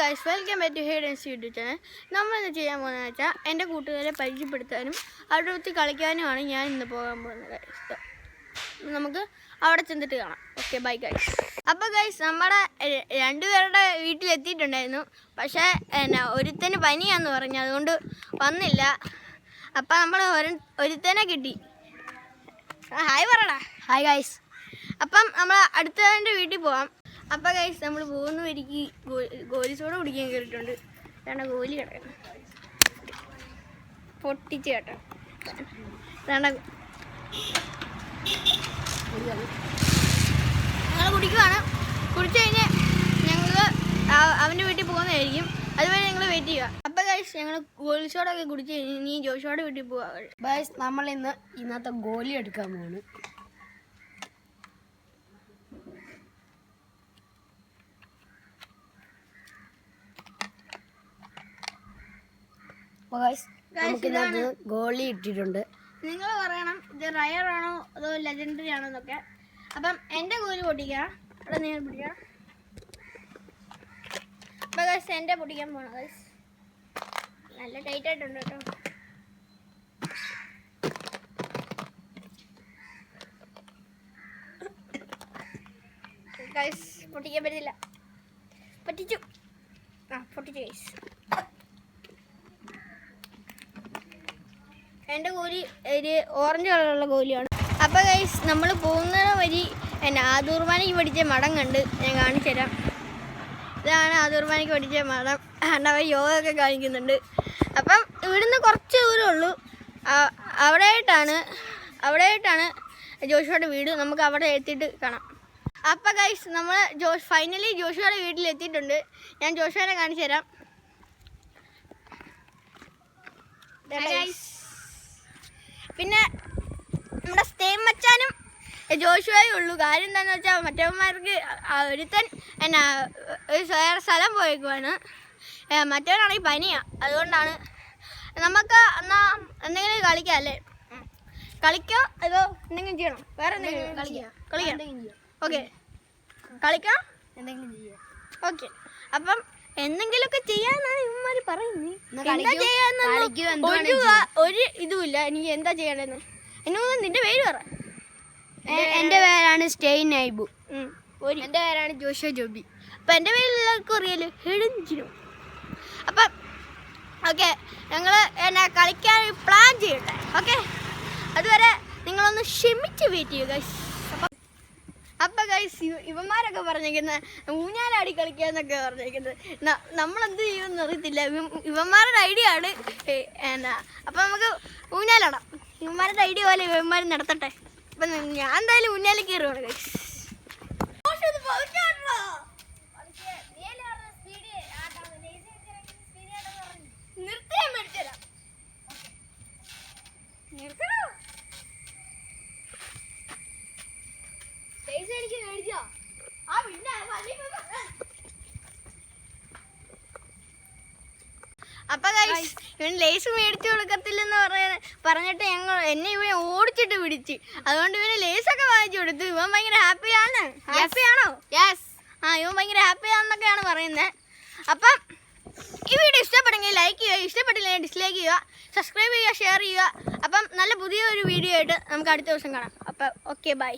Guys, welcome back to hide YouTube channel. നമ്മളിന്ന് ചെയ്യാൻ പോകുന്നതെന്ന് വെച്ചാൽ എൻ്റെ കൂട്ടുകാരെ പരിചയപ്പെടുത്താനും അവരുടെ ഒത്ത് കളിക്കാനുമാണ് ഞാൻ ഇന്ന് പോകാൻ പോകുന്നത് ഗൈസ്. നമുക്ക് അവിടെ ചെന്നിട്ട് കാണാം. Okay, bye guys. അപ്പോൾ ഗൈസ്, നമ്മുടെ രണ്ടുപേരുടെ വീട്ടിലെത്തിയിട്ടുണ്ടായിരുന്നു. പക്ഷേ ഒരുത്തന് പനിയാന്ന് പറഞ്ഞു, അതുകൊണ്ട് വന്നില്ല. അപ്പം നമ്മൾ ഒരുത്തനെ കിട്ടി. ഹായ് പറടാ. Hi guys. അപ്പം നമ്മൾ അടുത്തവൻ്റെ വീട്ടിൽ പോവാം. അപ്പം ഗൈസ്, നമ്മൾ പോകുന്ന വരിക്ക് ഗോലി സോഡ കുടിക്കാൻ കയറിയിട്ടുണ്ട്. വേണ്ട ഗോലി കിടക്കണം, പൊട്ടിച്ച് കേട്ടോ. വേണ്ട ഞങ്ങൾ കുടിക്കുവാണ്. കുടിച്ചു കഴിഞ്ഞ് ഞങ്ങൾ അവൻ്റെ വീട്ടിൽ പോകുന്നതായിരിക്കും. അതുവരെ ഞങ്ങൾ വെയിറ്റ് ചെയ്യുക. അപ്പം ഗൈസ്, ഞങ്ങൾ ഗോലി സോഡ ഒക്കെ കുടിച്ച് കഴിഞ്ഞ് നീ ജോഷോയുടെ വീട്ടിൽ പോവാ. ഗൈസ്, നമ്മൾ ഇന്നത്തെ ഗോലി എടുക്കാൻ പോവാണ്. നമുക്കിനകത്ത് ഗോലി ഇട്ടിട്ടുണ്ട്. നിങ്ങൾ പറയണം ഇത് റയർ ആണോ അതോ ലെജൻഡറി ആണോ എന്നൊക്കെ. അപ്പം എൻ്റെ ഗോലി പൊട്ടിക്കാം. അവിടെ നിങ്ങൾ പിടിക്കാം. അപ്പം ഗൈസ്, എൻ്റെ പൊട്ടിക്കാൻ പോകണം ഗൈസ്. നല്ല ടൈറ്റ് ആയിട്ടുണ്ട് കേട്ടോ. ഗൈസ്, പൊട്ടിക്കാൻ പറ്റില്ല. പൊട്ടിച്ചു. പൊട്ടിച്ചു ഗൈസ്. എൻ്റെ ഗോലി ഒരു ഓറഞ്ച് കളറുള്ള ഗോലിയാണ്. അപ്പോൾ ഗൈസ്, നമ്മൾ പോകുന്ന വഴി ആദൂർമാനിക്ക് പഠിച്ച മഠം കണ്ട് ഞാൻ കാണിച്ചു തരാം. ഇതാണ് ആദൂർമാനിക്ക് പഠിച്ച മഠം. അവർ യോഗ ഒക്കെ കാണിക്കുന്നുണ്ട്. അപ്പം ഇവിടുന്ന് കുറച്ച് ദൂരമേ ഉള്ളൂ. അവിടെയായിട്ടാണ് ജോഷുവയുടെ വീട്. നമുക്ക് അവിടെ എത്തിയിട്ട് കാണാം. അപ്പം ഗൈസ്, നമ്മൾ ഫൈനലി ജോഷുവയുടെ വീട്ടിലെത്തിയിട്ടുണ്ട്. ഞാൻ ജോഷുവിനെ കാണിച്ചു തരാം. പിന്നെ നമ്മുടെ സ്റ്റേം മച്ചാനും ജോഷുവായേ ഉള്ളൂ. കാര്യം എന്താണെന്ന് വെച്ചാൽ മറ്റവന്മാർക്ക് ഒരുത്തൻ വേറെ സ്ഥലം പോയേക്കുവാണ്. മറ്റവനാണെങ്കിൽ പനിയാണ്. അതുകൊണ്ടാണ് നമുക്ക് എന്നാൽ എന്തെങ്കിലും കളിക്കാം അല്ലേ? കളിക്കാം അതോ എന്തെങ്കിലും ചെയ്യണം? വേറെ എന്തെങ്കിലും കളിക്കാം. ഓക്കെ, കളിക്കാം, എന്തെങ്കിലും ചെയ്യാം. ഓക്കെ, അപ്പം എന്തെങ്കിലുമൊക്കെ ചെയ്യാന്നാണ് ഇവന്മാർ പറയുന്നത്. എന്താ ചെയ്യാന്ന് ഒരു ഇതുമില്ല. എനിക്ക് എന്താ ചെയ്യണമെന്ന്. എന്നൊന്ന് നിന്റെ പേര് പറ. എൻ്റെ പേരാണ് സ്റ്റെയിൻ നൈബു. എൻ്റെ പേരാണ് ജോഷോ ജോബി. അപ്പം എൻ്റെ പേരെല്ലാവർക്കും അറിയാലോ, ഹെഡൻജിനോ. അപ്പം ഓക്കെ, ഞങ്ങൾ കളിക്കാൻ പ്ലാൻ ചെയ്യട്ടെ. ഓക്കെ, അതുവരെ നിങ്ങളൊന്ന് ക്ഷമിച്ച് വെയിറ്റ് ചെയ്യുക ഗൈസ്. അപ്പം ഗൈസ്, ഇവന്മാരൊക്കെ പറഞ്ഞേക്കുന്നത് ഊഞ്ഞാലാടി കളിക്കാന്നൊക്കെ പറഞ്ഞേക്കുന്നത്. നമ്മളെന്ത് ചെയ്യുമെന്ന് അറിയത്തില്ല. ഇവന്മാരുടെ ഐഡിയ ആണ്. അപ്പം നമുക്ക് ഊഞ്ഞാലാടാം. ഇവന്മാരുടെ ഐഡിയ പോലെ ഇവന്മാർ നടത്തട്ടെ. അപ്പം ഞാൻ എന്തായാലും ഊഞ്ഞാലിൽ കയറുവാണ് ഗൈസ്. നിർത്തിയാൻ മേടിച്ചരാം. അപ്പൊ ഇവൻ ലേസ് മേടിച്ചു കൊടുക്കത്തില്ലെന്ന് പറഞ്ഞിട്ട് എന്നെ ഇവനെ ഓടിച്ചിട്ട് പിടിച്ച്. അതുകൊണ്ട് ഇവന് ലേസൊക്കെ വാങ്ങിച്ചു കൊടുത്തു. ഇവൻ ഭയങ്കര ഹാപ്പിയാണ്. ഹാപ്പിയാണോ? യെസ്. ഇവൻ ഭയങ്കര ഹാപ്പിയാണെന്നൊക്കെയാണ് പറയുന്നത്. അപ്പം ഈ വീഡിയോ ഇഷ്ടപ്പെടുമെങ്കിൽ ലൈക്ക് ചെയ്യുക, ഇഷ്ടപ്പെട്ടില്ലെങ്കിൽ ഡിസ്ലൈക്ക് ചെയ്യുക, സബ്സ്ക്രൈബ് ചെയ്യുക, ഷെയർ ചെയ്യുക. അപ്പം നല്ല പുതിയൊരു വീഡിയോ ആയിട്ട് നമുക്ക് അടുത്ത ദിവസം കാണാം. അപ്പം ഓക്കെ, ബൈ.